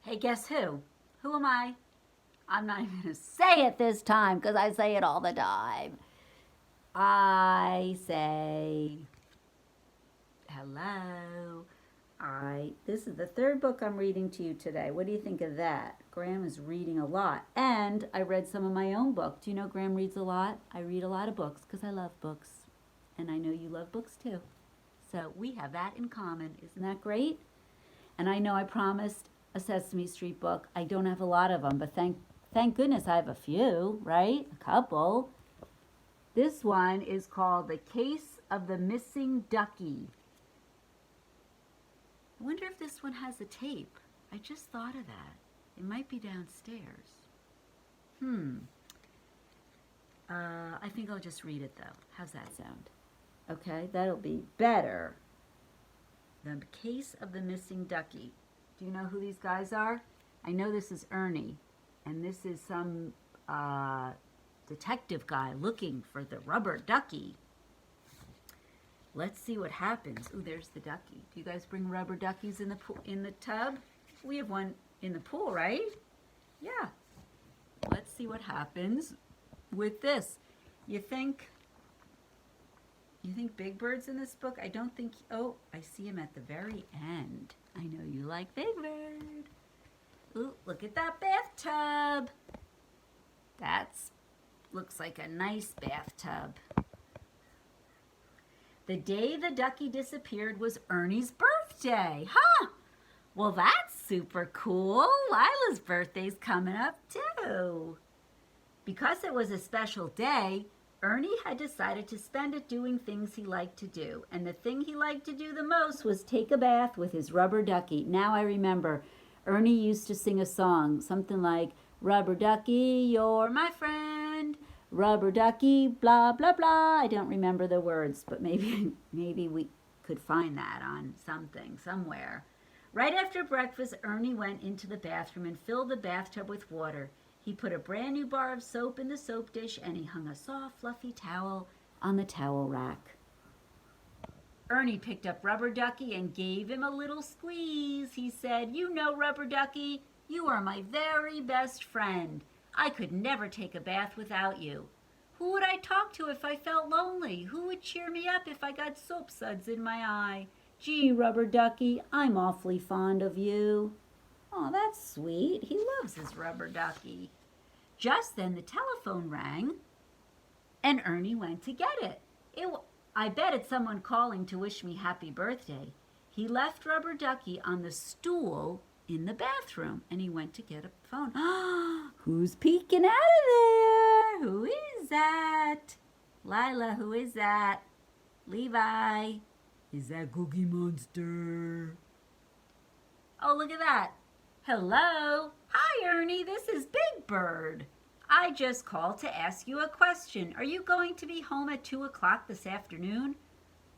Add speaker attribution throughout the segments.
Speaker 1: Hey, guess who? Who am I? I'm not even going to say it this time because I say it all the time. I say hello. This is the third book I'm reading to you today. What do you think of that? Graham is reading a lot. And I read some of my own book. Do you know Graham reads a lot? I read a lot of books because I love books. And I know you love books too. So we have that in common. Isn't that great? And I know I promised a Sesame Street book. I don't have a lot of them, but thank goodness I have a few, right? A couple. This one is called The Case of the Missing Duckie. I wonder if this one has a tape. I just thought of that. It might be downstairs. I think I'll just read it though. How's that sound? Okay, that'll be better. The Case of the Missing Duckie. Do you know who these guys are? I know this is Ernie, and this is some detective guy looking for the rubber ducky. Let's see what happens. Ooh, there's the ducky. Do you guys bring rubber duckies in the tub? We have one in the pool, right? Yeah. Let's see what happens with this. You think Big Bird's in this book? I don't think. Oh, I see him at the very end. I know you like Big Bird. Ooh, look at that bathtub. Looks like a nice bathtub. The day the ducky disappeared was Ernie's birthday. Huh? Well, that's super cool. Lila's birthday's coming up too. Because it was a special day, Ernie had decided to spend it doing things he liked to do. And the thing he liked to do the most was take a bath with his rubber ducky. Now I remember, Ernie used to sing a song, something like, "Rubber ducky, you're my friend. Rubber ducky, blah, blah, blah." I don't remember the words, but maybe we could find that on something, somewhere. Right after breakfast, Ernie went into the bathroom and filled the bathtub with water. He put a brand new bar of soap in the soap dish and he hung a soft, fluffy towel on the towel rack. Ernie picked up Rubber Ducky and gave him a little squeeze. He said, "You know, Rubber Ducky, you are my very best friend. I could never take a bath without you. Who would I talk to if I felt lonely? Who would cheer me up if I got soap suds in my eye? Gee, Rubber Ducky, I'm awfully fond of you." Oh, that's sweet. He loves his rubber ducky. Just then the telephone rang, and Ernie went to get it. I bet it's someone calling to wish me happy birthday. He left Rubber Ducky on the stool in the bathroom, and he went to get a phone. Who's peeking out of there? Who is that? Lila, who is that? Levi. Is that Cookie Monster? Oh, look at that. Hello. Hi, Ernie. This is Big Bird. I just called to ask you a question. Are you going to be home at 2 o'clock this afternoon?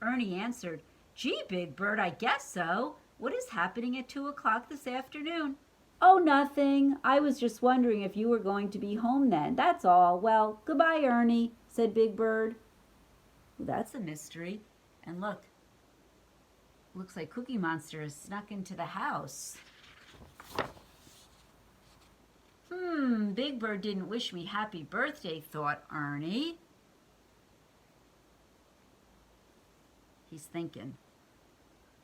Speaker 1: Ernie answered, "Gee, Big Bird, I guess so. What is happening at 2 o'clock this afternoon?" "Oh, nothing. I was just wondering if you were going to be home then. That's all. Well, goodbye, Ernie," said Big Bird. Well, that's a mystery. And look, looks like Cookie Monster has snuck into the house. Big Bird didn't wish me happy birthday, thought Ernie. He's thinking,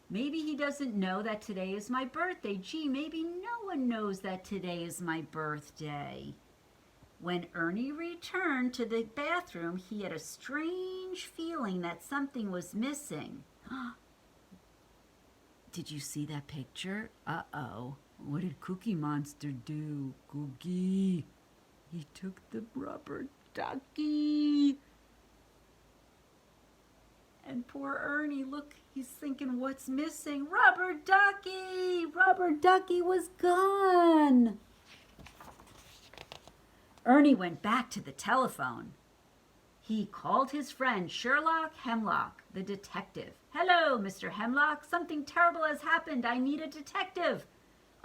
Speaker 1: maybe he doesn't know that today is my birthday. Gee, maybe no one knows that today is my birthday. When Ernie returned to the bathroom, he had a strange feeling that something was missing. Did you see that picture? Uh-oh. What did Cookie Monster do? Cookie, he took the rubber ducky. And poor Ernie, look, he's thinking, what's missing? Rubber Ducky! Rubber Ducky was gone. Ernie went back to the telephone. He called his friend Sherlock Hemlock, the detective. "Hello, Mr. Hemlock. Something terrible has happened. I need a detective."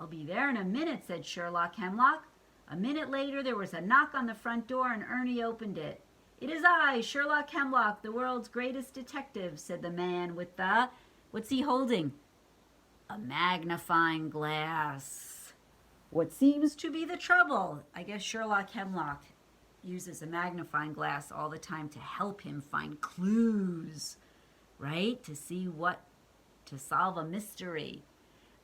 Speaker 1: "I'll be there in a minute," said Sherlock Hemlock. A minute later, there was a knock on the front door, and Ernie opened it. "It is I, Sherlock Hemlock, the world's greatest detective," said the man with the... What's he holding? A magnifying glass. What seems to be the trouble? I guess Sherlock Hemlock uses a magnifying glass all the time to help him find clues, right? To solve a mystery.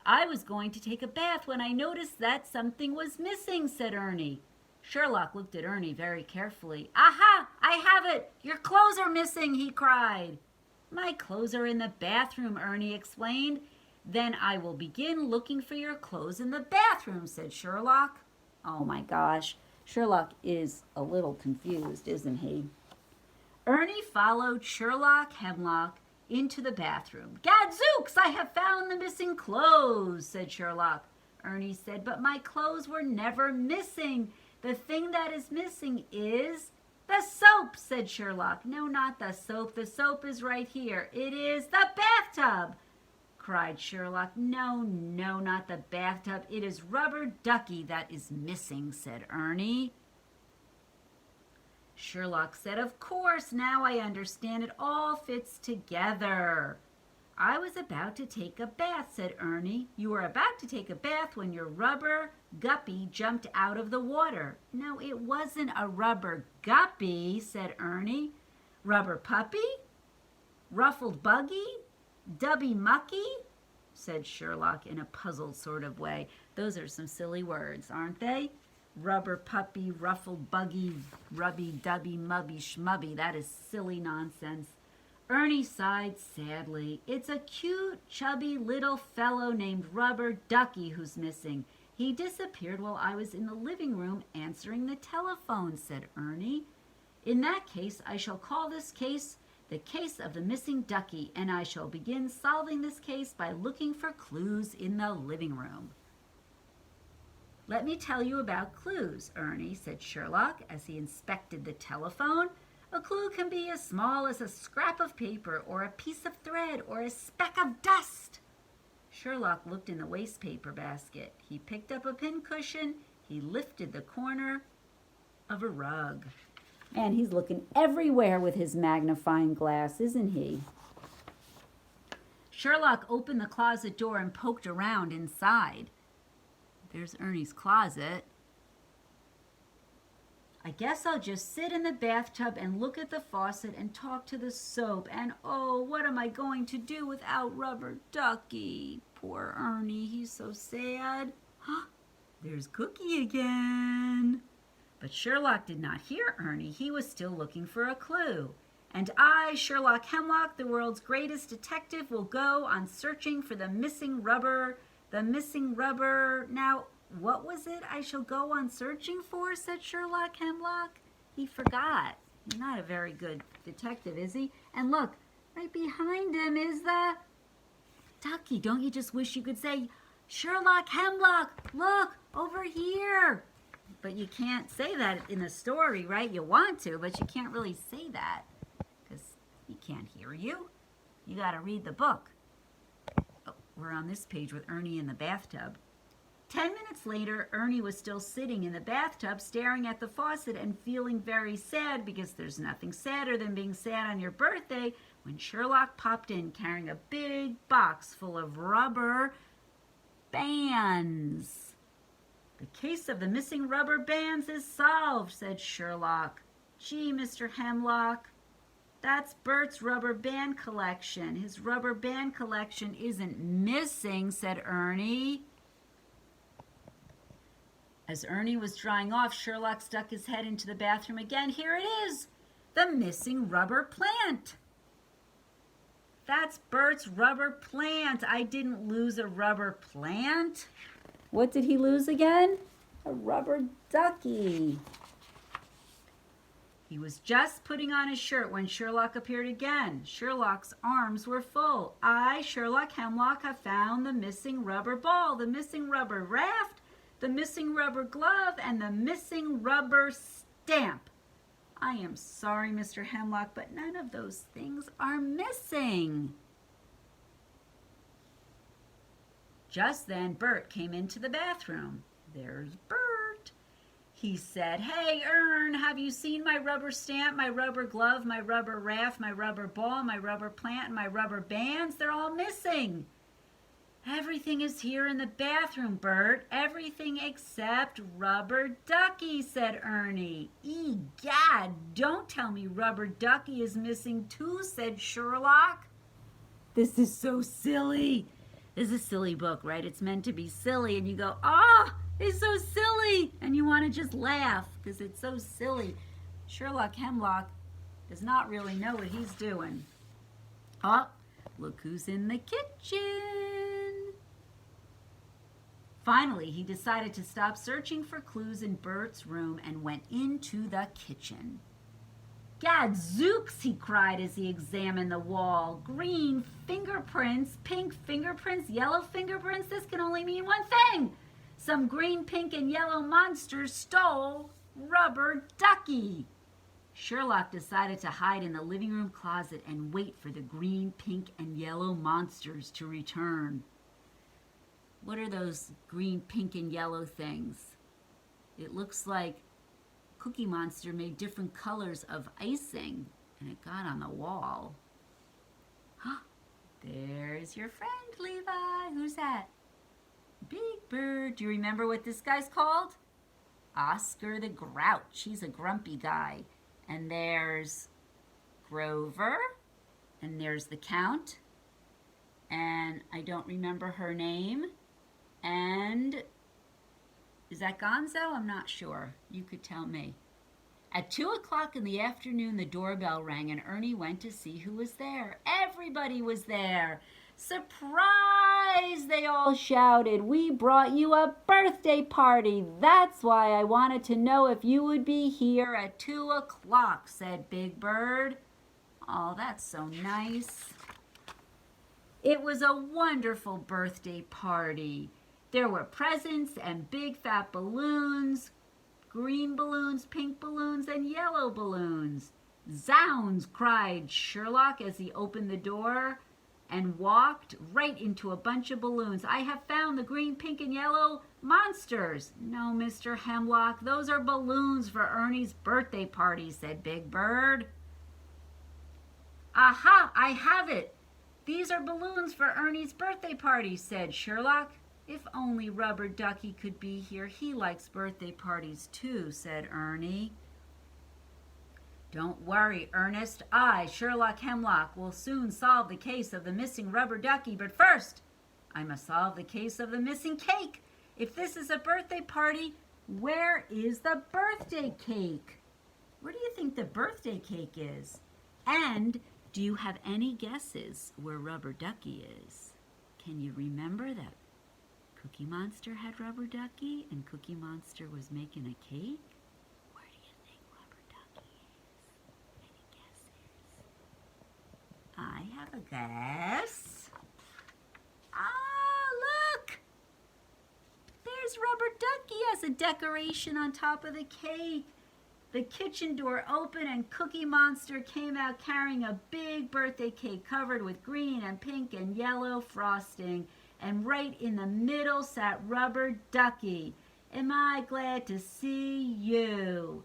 Speaker 1: I was going to take a bath when I noticed that something was missing, said Ernie. Sherlock looked at Ernie very carefully. Aha! I have it! Your clothes are missing, he cried. My clothes are in the bathroom, Ernie explained. Then I will begin looking for your clothes in the bathroom, said Sherlock. Oh my gosh, Sherlock is a little confused, isn't he? Ernie followed Sherlock Hemlock into the bathroom. Gadzooks, I have found the missing clothes, said Sherlock. Ernie said, but my clothes were never missing. The thing that is missing is the soap, said Sherlock. No, not the soap. The soap is right here. It is the bathtub, cried Sherlock. No, not the bathtub. It is Rubber Ducky that is missing, said Ernie. Sherlock said, of course, now I understand. It all fits together. I was about to take a bath, said Ernie. You were about to take a bath when your rubber guppy jumped out of the water. No, it wasn't a rubber guppy, said Ernie. Rubber puppy? Ruffled buggy? Dubby mucky? Said Sherlock in a puzzled sort of way. Those are some silly words, aren't they? Rubber puppy, ruffled buggy, rubby dubby mubby schmubby. That is silly nonsense. Ernie sighed sadly. It's a cute, chubby little fellow named Rubber Ducky who's missing. He disappeared while I was in the living room answering the telephone, said Ernie. In that case, I shall call this case the case of the missing ducky, and I shall begin solving this case by looking for clues in the living room. Let me tell you about clues, Ernie, said Sherlock as he inspected the telephone. A clue can be as small as a scrap of paper or a piece of thread or a speck of dust. Sherlock looked in the waste paper basket. He picked up a pincushion. He lifted the corner of a rug. And he's looking everywhere with his magnifying glass, isn't he? Sherlock opened the closet door and poked around inside. There's Ernie's closet. I guess I'll just sit in the bathtub and look at the faucet and talk to the soap. And oh, what am I going to do without Rubber Ducky? Poor Ernie, he's so sad. There's Cookie again. But Sherlock did not hear Ernie. He was still looking for a clue. And I, Sherlock Hemlock, the world's greatest detective, will go on searching for the missing rubber. Now, what was it I shall go on searching for, said Sherlock Hemlock. He forgot. He's not a very good detective, is he? And look, right behind him is the Ducky. Don't you just wish you could say, Sherlock Hemlock, look, over here. But you can't say that in a story, right? You want to, but you can't really say that because he can't hear you. You got to read the book. Oh, we're on this page with Ernie in the bathtub. 10 minutes later, Ernie was still sitting in the bathtub staring at the faucet and feeling very sad because there's nothing sadder than being sad on your birthday when Sherlock popped in carrying a big box full of rubber bands. The case of the missing rubber bands is solved, said Sherlock. Gee, Mr. Hemlock, that's Bert's rubber band collection. His rubber band collection isn't missing, said Ernie. As Ernie was drying off, Sherlock stuck his head into the bathroom again. Here it is, the missing rubber plant. That's Bert's rubber plant. I didn't lose a rubber plant. What did he lose again? A rubber ducky. He was just putting on his shirt when Sherlock appeared again. Sherlock's arms were full. I, Sherlock Hemlock, have found the missing rubber ball, the missing rubber raft, the missing rubber glove, and the missing rubber stamp. I am sorry, Mr. Hemlock, but none of those things are missing. Just then, Bert came into the bathroom. There's Bert. He said, Hey, Ern, have you seen my rubber stamp, my rubber glove, my rubber raft, my rubber ball, my rubber plant, and my rubber bands? They're all missing. Everything is here in the bathroom, Bert. Everything except Rubber Ducky, said Ernie. Egad, don't tell me Rubber Ducky is missing too, said Sherlock. This is so silly. This is a silly book, right? It's meant to be silly, and you go, it's so silly, and you want to just laugh because it's so silly. Sherlock Hemlock does not really know what he's doing. Oh, look who's in the kitchen. Finally, he decided to stop searching for clues in Bert's room and went into the kitchen. Gadzooks, he cried as he examined the wall. Green fingerprints, pink fingerprints, yellow fingerprints. This can only mean one thing. Some green, pink, and yellow monsters stole Rubber Ducky. Sherlock decided to hide in the living room closet and wait for the green, pink, and yellow monsters to return. What are those green, pink, and yellow things? It looks like Cookie Monster made different colors of icing and it got on the wall. There's your friend, Levi. Who's that? Big Bird. Do you remember what this guy's called? Oscar the Grouch. He's a grumpy guy. And there's Grover. And there's the Count. And I don't remember her name. And is that Gonzo? I'm not sure. You could tell me. At 2 o'clock in the afternoon, the doorbell rang and Ernie went to see who was there. Everybody was there. Surprise! They all shouted. We brought you a birthday party. That's why I wanted to know if you would be here at 2 o'clock, said Big Bird. Oh, that's so nice. It was a wonderful birthday party. There were presents and big fat balloons, green balloons, pink balloons, and yellow balloons. Zounds, cried Sherlock as he opened the door and walked right into a bunch of balloons. I have found the green, pink, and yellow monsters. No, Mr. Hemlock, those are balloons for Ernie's birthday party, said Big Bird. Aha, I have it. These are balloons for Ernie's birthday party, said Sherlock. If only Rubber Ducky could be here. He likes birthday parties too, said Ernie. Don't worry, Ernest. I, Sherlock Hemlock, will soon solve the case of the missing Rubber Ducky. But first, I must solve the case of the missing cake. If this is a birthday party, where is the birthday cake? Where do you think the birthday cake is? And do you have any guesses where Rubber Ducky is? Can you remember that Cookie Monster had Rubber Ducky and Cookie Monster was making a cake? Where do you think Rubber Ducky is? Any guesses? I have a guess. Look! There's Rubber Ducky as a decoration on top of the cake. The kitchen door opened and Cookie Monster came out carrying a big birthday cake covered with green and pink and yellow frosting. And right in the middle sat Rubber Ducky. Am I glad to see you?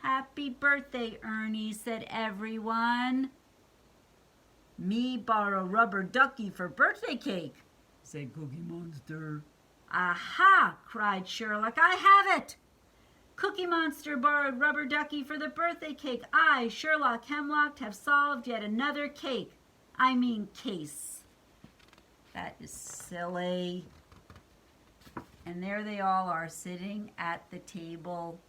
Speaker 1: Happy birthday, Ernie, said everyone. Me borrow Rubber Ducky for birthday cake, said Cookie Monster. Aha, cried Sherlock, I have it. Cookie Monster borrowed Rubber Ducky for the birthday cake. I, Sherlock Hemlock, have solved yet another cake. I mean case. That is silly. And there they all are sitting at the table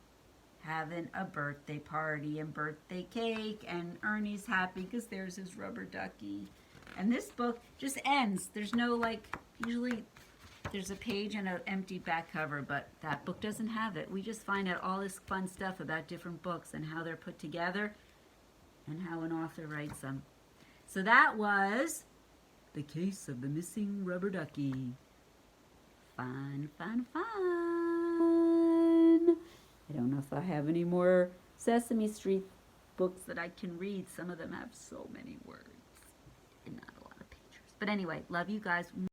Speaker 1: having a birthday party and birthday cake, and Ernie's happy because there's his Rubber Ducky. And this book just ends. There's no, usually there's a page and an empty back cover, but that book doesn't have it. We just find out all this fun stuff about different books and how they're put together and how an author writes them. So that was The Case of the Missing Rubber Ducky. Fun, fun, fun. I don't know if I have any more Sesame Street books that I can read. Some of them have so many words and not a lot of pictures. But anyway, love you guys.